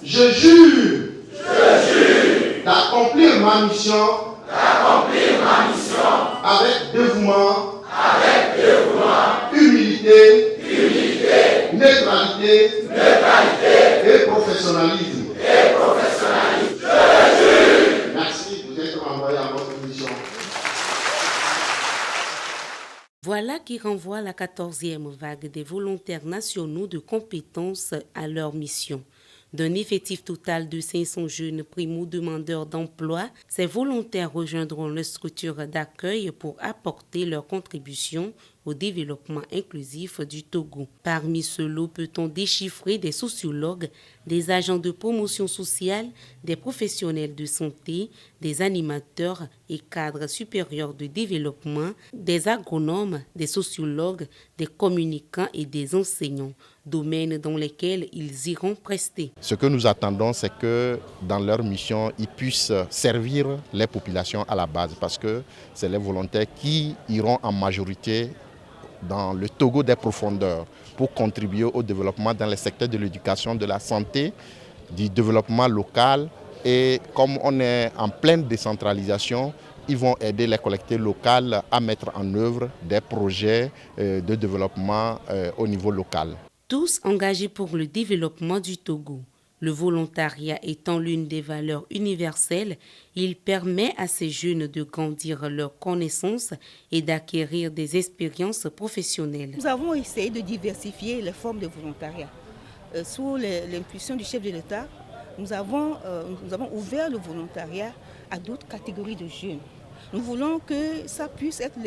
Je jure d'accomplir ma mission avec dévouement, humilité, neutralité et professionnalisme. Merci, vous êtes envoyé à votre mission. Voilà qui renvoie la 14e vague des volontaires nationaux de compétences à leur mission. D'un effectif total de 500 jeunes primo-demandeurs d'emploi, ces volontaires rejoindront les structures d'accueil pour apporter leur contribution au développement inclusif du Togo. Parmi ce lot, peut-on déchiffrer des sociologues, des agents de promotion sociale, des professionnels de santé, des animateurs et cadres supérieurs de développement, des agronomes, des sociologues, des communicants et des enseignants, domaines dans lesquels ils iront prester. Ce que nous attendons, c'est que dans leur mission, ils puissent servir les populations à la base, parce que c'est les volontaires qui iront en majorité dans le Togo des profondeurs pour contribuer au développement dans les secteurs de l'éducation, de la santé, du développement local. Et comme on est en pleine décentralisation, ils vont aider les collectivités locales à mettre en œuvre des projets de développement au niveau local. Tous engagés pour le développement du Togo. Le volontariat étant l'une des valeurs universelles, il permet à ces jeunes de grandir leurs connaissances et d'acquérir des expériences professionnelles. Nous avons essayé de diversifier les formes de volontariat. Sous l'impulsion du chef de l'État, nous avons ouvert le volontariat à d'autres catégories de jeunes. Nous voulons que ça puisse être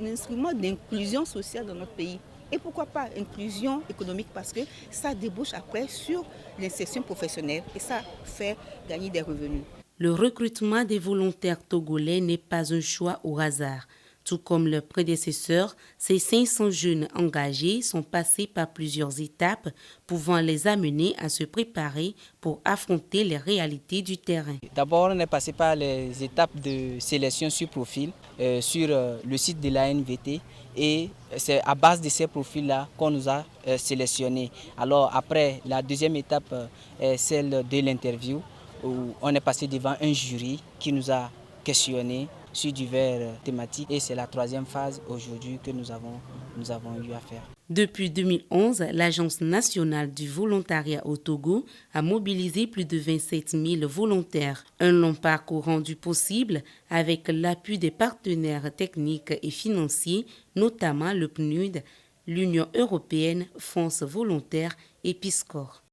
l'instrument d'inclusion sociale dans notre pays. Et pourquoi pas inclusion économique, parce que ça débouche après sur l'insertion professionnelle et ça fait gagner des revenus. Le recrutement des volontaires togolais n'est pas un choix au hasard. Tout comme leurs prédécesseurs, ces 500 jeunes engagés sont passés par plusieurs étapes pouvant les amener à se préparer pour affronter les réalités du terrain. D'abord, on est passé par les étapes de sélection sur profil sur le site de l'ANVT et c'est à base de ces profils-là qu'on nous a sélectionnés. Alors après, la deuxième étape est celle de l'interview où on est passé devant un jury qui nous a questionnés sur divers thématiques et c'est la troisième phase aujourd'hui que nous avons eu à faire. Depuis 2011, l'Agence nationale du volontariat au Togo a mobilisé plus de 27 000 volontaires. Un long parcours rendu possible avec l'appui des partenaires techniques et financiers, notamment le PNUD, l'Union européenne, France Volontaire et PISCOR.